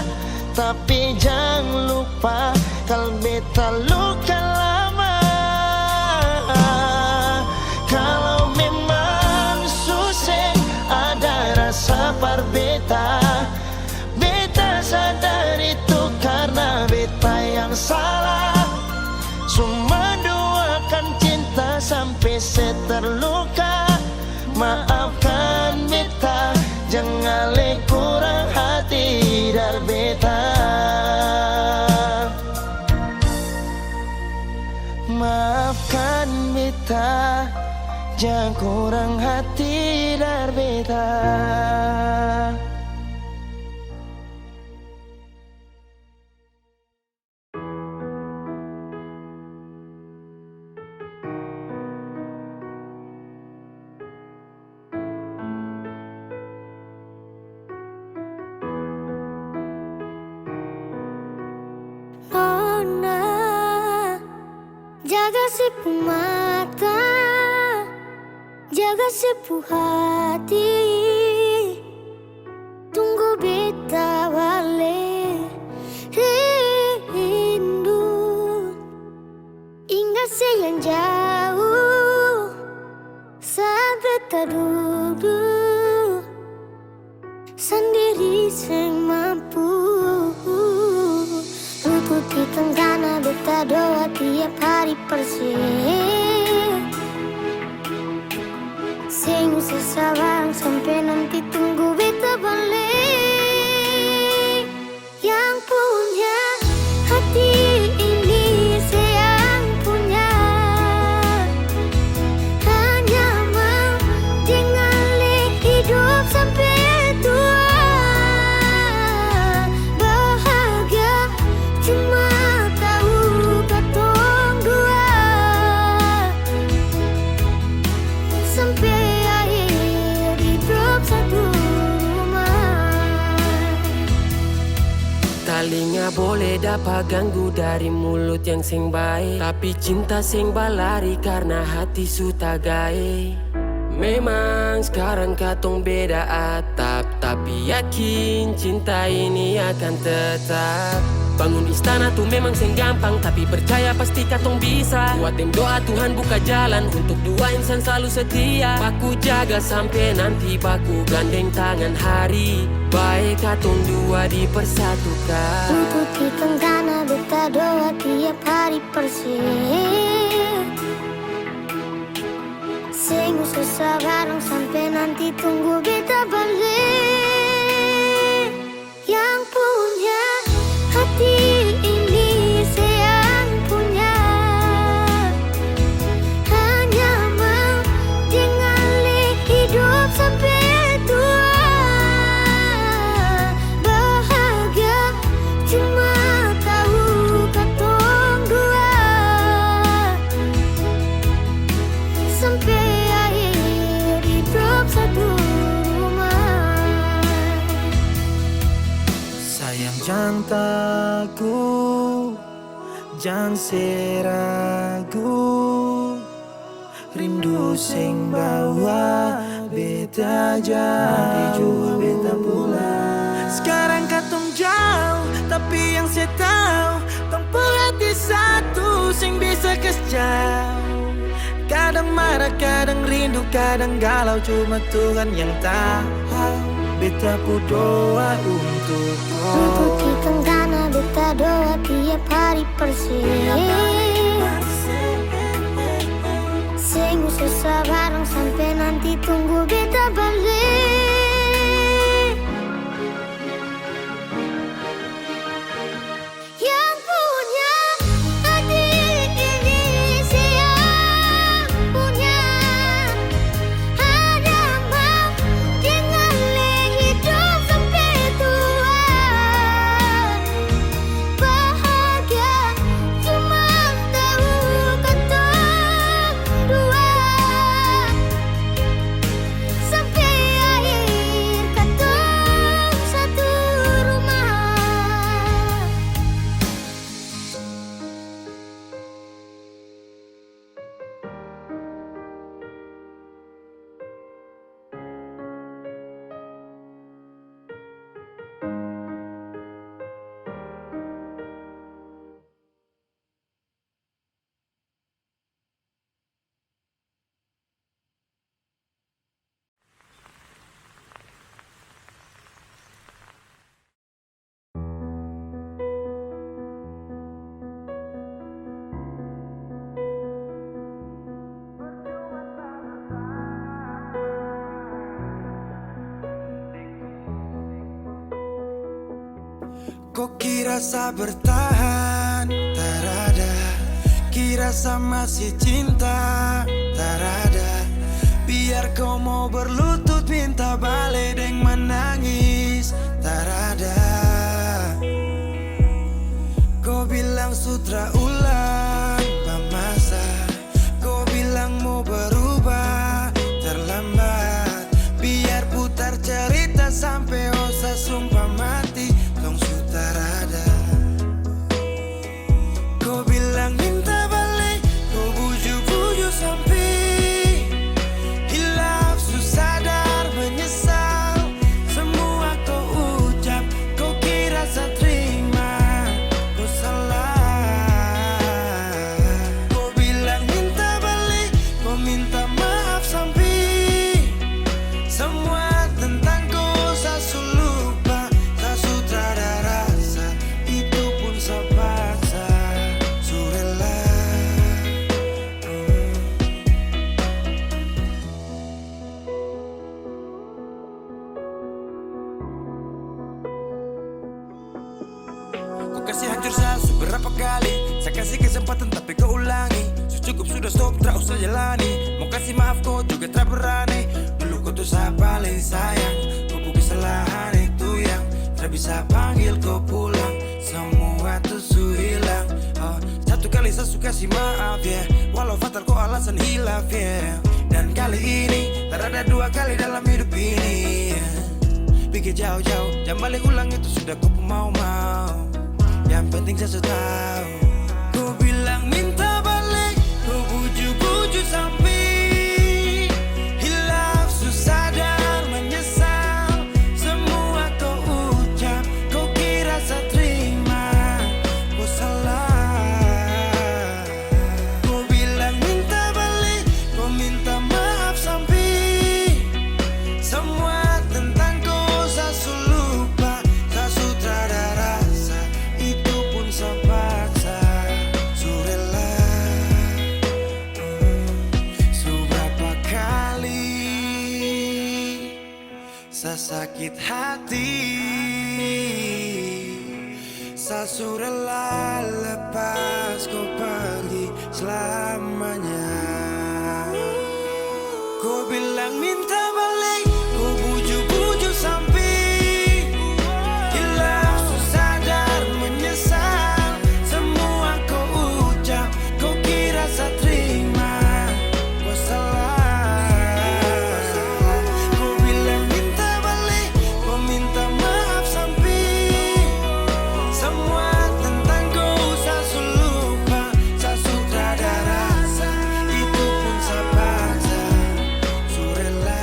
tapi jangan lupa kalau beta luka lama. Kalau memang susah ada rasa berbeta, beta sadar itu karena beta yang salah. Cuma duakan cinta sampai terluka. Maafkan beta, jangan le kurang hati dar beta. Maafkan beta, jangan kurang hati dar beta. Nona, jaga sipu mata, jaga sipu hati. Tunggu beta balik rindu. Ingat yang jauh saat beta duduk sendiri sing mampu. Lutut di tenggana beta doa tiap hari persis. susah bang sampai nanti tunggu beta balik. Yang punya hati ini sayang punya, hanya mau dengan hidup sampai tua. Bahagia cuma tahu katong dua, sampai akhir hidup satu rumah. Talinga boleh dapat ganggu dari mulut yang sing baik, tapi cinta sing balari karena hati suta gae. Memang sekarang katong beda atap, tapi yakin cinta ini akan tetap. Bangun istana tuh memang sing gampang, tapi percaya pasti katong bisa. Buat dem doa Tuhan buka jalan untuk dua insan selalu setia. Baku jaga sampai nanti baku gandeng tangan hari. Baik katong dua dipersatukan. Untuk ikan tanah beta doa tiap hari persih. Sing susah bareng sampai nanti tunggu beta balik. Yang punya hati ini sayang punya, hanya mau dengan hidup sampai tua. Bahagia cuma tahu katong dua, sampai akhir hidup satu rumah. Sayang jangan takut, jangan seragu. Rindu sing bawa beta jauh, beta pulang. Sekarang katong jauh, tapi yang saya tahu tempat hati satu sing bisa kesjauh. Kadang marah, kadang rindu, kadang galau, cuma Tuhan yang tahu. Beta pu doa untuk Untuk ikan tanah beta doa tiap hari persih. Sing susah bareng sampai nanti tunggu beta balik. Yang punya hati ini sayang punya, hanya mau dengan hidup sampai tua. Bahagia cuma tahu katong dua, sampai akhir katong satu rumah. Kok kira sa bertahan? Tarada. Kira sa masih cinta? Tarada. Biar kau mau berlutut minta balik deng menangis. Tarada. Kau bilang sutra ulang pamasa. Kau bilang mau berubah terlambat. Biar putar cerita sampai osa sumpah mati. Tong sutarada. Kau bilang minta balik, kau buju-buju sampai hilaf sadar menyesal. Semua kau ucap, kau kira saya terima. Kau salah. Saya kasih kesempatan tapi kau ulangi. Cukup sudah stop, tak usah jalani. Mau kasih maaf kau juga tak berani. Dulu kau tuh saya paling sayang. Kau bukan kesalahan itu yang tak bisa panggil kau pulang. Semua tuh su hilang. Satu kali saya suka kasih maaf ya, walau fatal kau alasan hilaf ya. Dan kali ini tak ada dua kali dalam hidup ini ya. Pikir jauh-jauh, jangan balik ulang itu sudah kau mau-mau. Yang penting saya sudah tahu. Kau bilang minta balik, kau bujuk-bujuk sampai hilaf, susah dan menyesal. Semua kau ucap, kau kira saya terima, kau salah. Kau bilang minta balik, kau minta maaf sampai semua tentang kau saya lupa. Saya sudah ada rasa, itu pun saya paksa. Surela seberapa kali saya sakit hati. Saya surela lepas kau pergi selamanya. Kau bilang minta balik, kau bujuk-bujuk sampai hilaf, susah dan menyesal. Semua kau ucap, kau kira saya terima, kau salah. Kau bilang minta balik, kau minta maaf sampai semua tentang kau saya lupa. Saya sudah ada rasa, itu pun saya paksa. Surela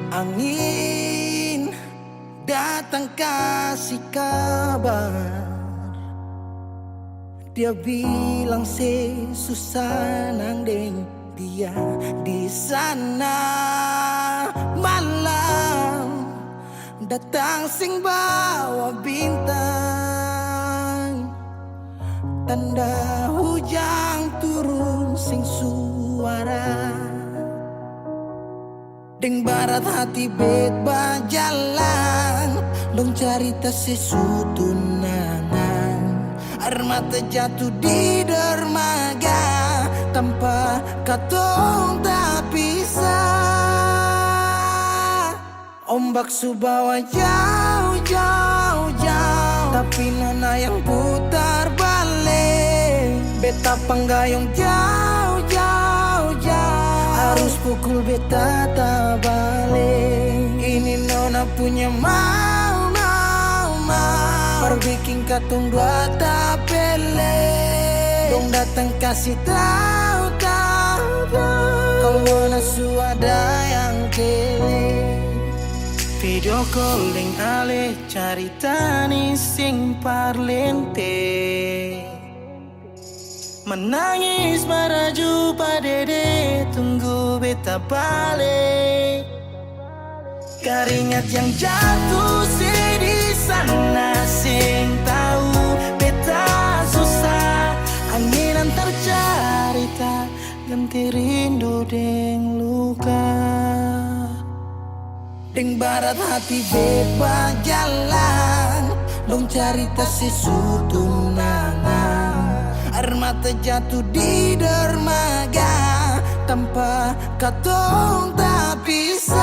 angin datang kasih kabar. Dia bilang susah nang deng dia di sana. Malam datang sing bawa bintang, tanda hujan turun sing suara. Deng barat hati bet bajalan, dong cerita sesutunangan. Air mata jatuh di dermaga, tanpa katong tak pisah. Ombak subawa jauh, jauh, jauh, tapi nona yang putar balik. Beta panggayong jauh, jauh, jauh, harus pukul beta tak balik. Ini nona punya mau, mau, mau, perbikin katong dua tak pele. Dong datang kasih tahu, tahu, kalau nona suada yang kele. Video calling ale carita ni sing parlente. Menangis meraju padede, tunggu beta balik. Keringat yang jatuh di sana, sing tahu beta susah. Angin antar carita, ganti rindu deng luka. Deng barat hati beba jalan, dong carita sesutunangan. Air mata jatuh di dermaga, tanpa katong tak pisah.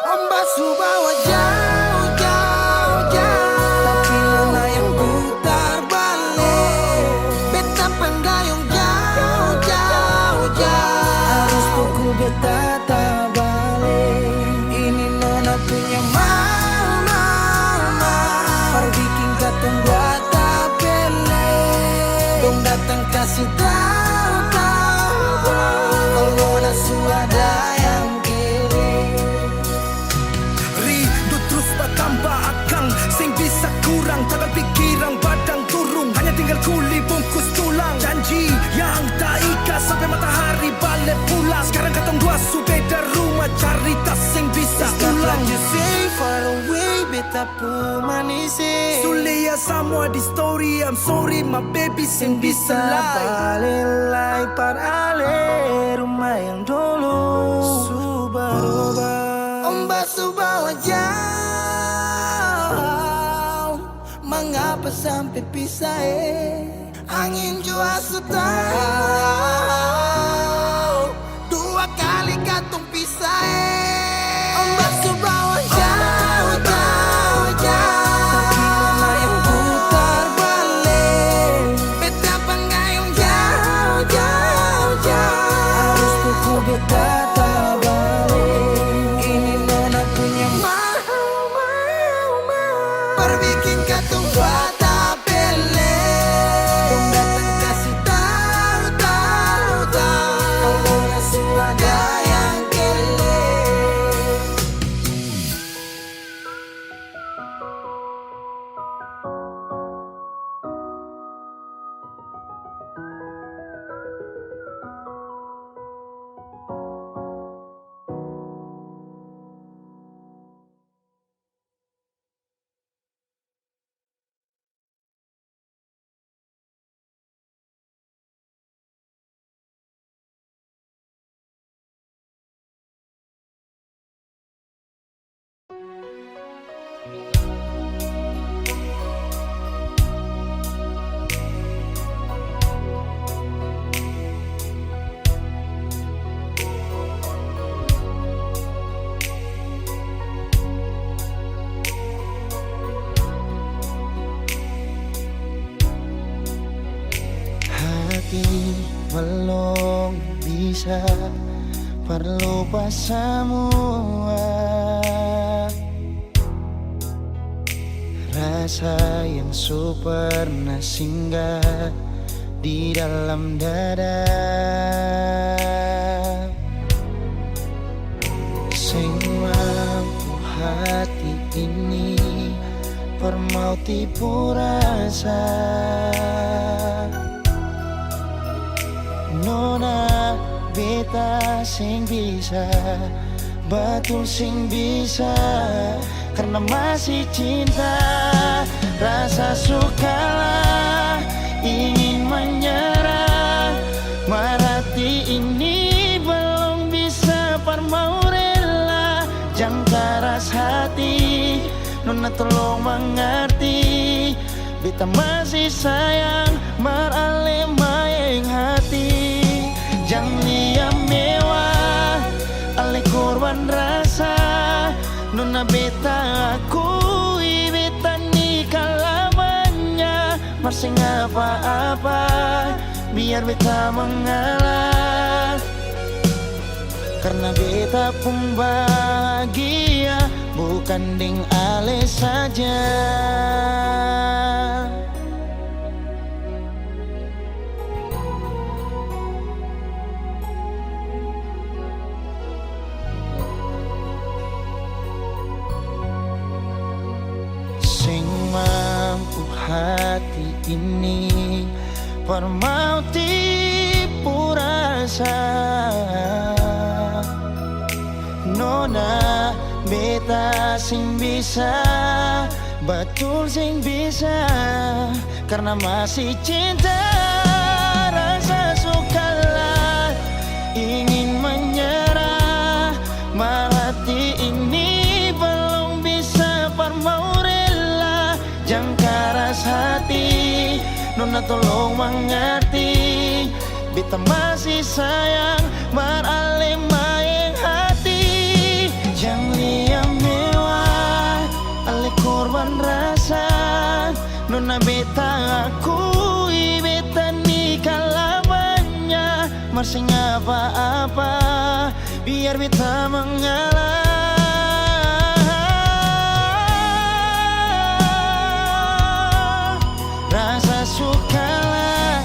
Ombak subawa jauh, jauh, jauh, tapi nona yang putar balik. Beta panggayong jauh, jauh, jauh, harus pukul beta tak balik. Ini nona punya mau, mau, mau, perbikin katong buat datang kasih tahu, tahu, kalau nasu ada yang kere. Rindu terus bertambah akang, sing bisa kurang, takkan pikiran badang turung. Hanya tinggal kuli bungkus tulang, janji yang tak ikhlas sampai matahari semua di story. I'm sorry my baby sing bisa Balelai parale rumah yang dulu Subarubah Ombak subawa jauh, mengapa sampai pisah Angin jua tahu, dua kali katung pisah Ombak subawa jauh, jauh, jauh, yang putar balik beta pengayung jauh, jauh, jauh, harus tuku beta tabalik. Ini nona punya perbikin katung bata pele dong datang kasih tahu, tahu, tahu kalau suada yang kele. Hati belum bisa berlupa semua rasa yang pernah singgah di dalam dada. Sing mampu hati ini permau tipu rasa. Nona beta sing bisa, betul sing bisa, karena masih cinta. Rasa sukalah ingin menyerah, marati ini belum bisa parmau rela. Jangan keras hati, nona tolong mengerti, beta masih sayang marale maeng hati. Jangan liam mewah, ale korban rasa, nona beta akui beta nikah lamanya. Masih apa-apa, biar beta mengalah, karena beta pun bahagia, bukan ding ale saja. Sing mampu hati ini permau tipu rasa. Nona beta sing bisa, betul sing bisa, karena masih cinta. Rasa sukalah ingin menyerah, marati ini belum bisa parmau rela. Jangan keras hati, nona tolong mengerti, beta masih sayang marale maeng hati. Jangan liam mewah, ale korban rasa, nona beta akui beta nikah lamanya. Masih apa-apa, biar beta mengalah. Rasa sukalah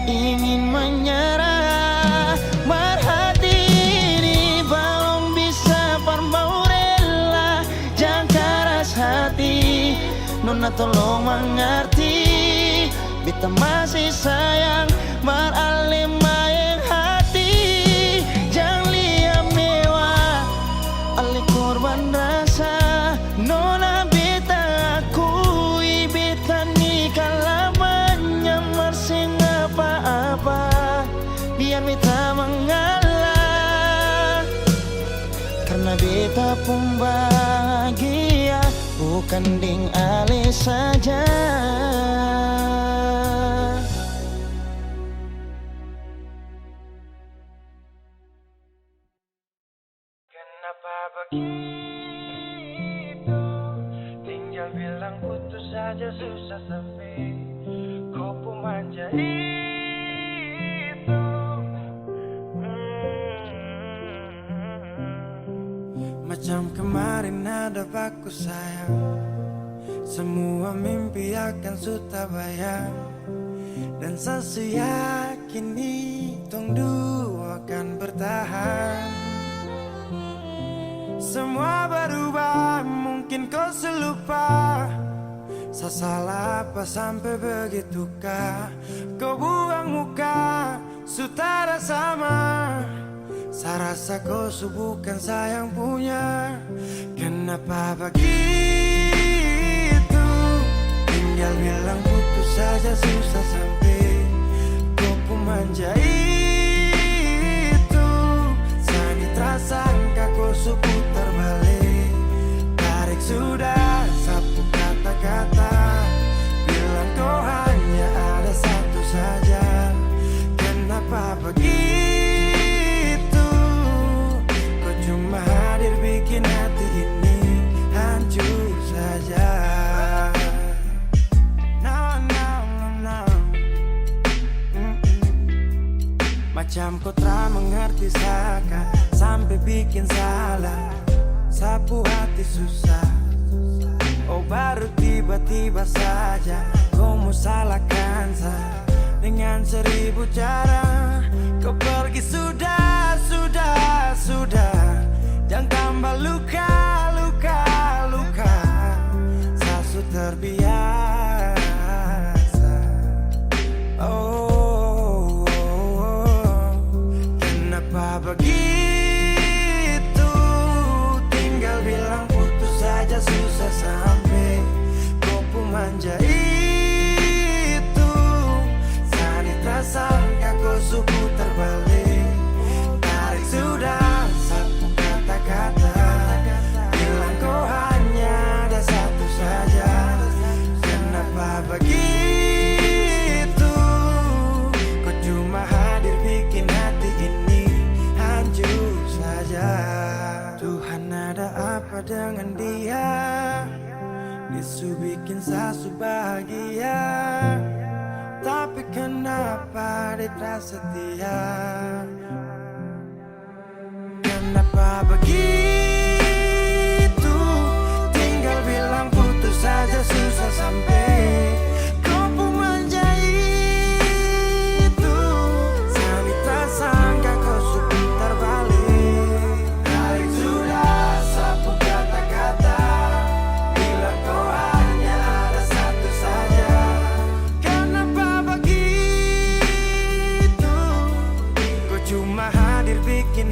ingin menyerah, marhati ini belum bisa parmau rela. Jangan keras hati, nona tolong mengerti, beta masih sayang marale maeng hati. Jangan liam mewah, ale korban rasa, nona beta akui beta Karena beta pun bahagia, bukan ding ale saja. Kenapa begitu? Tinggal bilang putus saja susah sampai kau pun manja itu. Macam kemarin ada baku sayang, semua mimpi akan suta bayang. Dan saya yakin tong dua akan bertahan. Semua berubah, mungkin kau selupa. Saya salah apa sampai begitukah? Kau buang muka, sutara sama. Saya rasa kau bukan sayang punya. Kenapa begitu? Tinggal bilang putus saja susah sampai kau pun manja itu. Sani tersangka kau putar balik, tarik sudah sapu kata-kata. Bilang kau hanya ada satu saja. Kenapa begitu? Cuma hadir bikin hati ini hancur saja. No. Macam kau tak mengerti saka, sampai bikin salah, sapu hati susah. Oh baru tiba-tiba saja kau mau salahkan saya dengan 1000 cara. Kau pergi sudah. Jangan tambah luka. Saya sudah terbiasa. Oh. Kenapa begitu? Tinggal bilang putus saja susah sampai kau pun manja itu. Sani tersangka kau suku terbalik, tarik sudah sapu kata-kata. Bilang kau hanya ada satu saja. Kenapa begitu? Kau cuma hadir bikin hati ini hancur saja. Tuhan ada apa dengan dia? Disu bikin sasu bahagia, tapi kenapa dia tak setia? Kenapa begitu? Tinggal bilang putus saja susah sampai kau pun manja itu. Sani tersangka kau putar balik, tarik sudah sapu kata-kata. Bilang kau hanya ada satu saja. Kenapa begitu? Kau cuma hadir bikin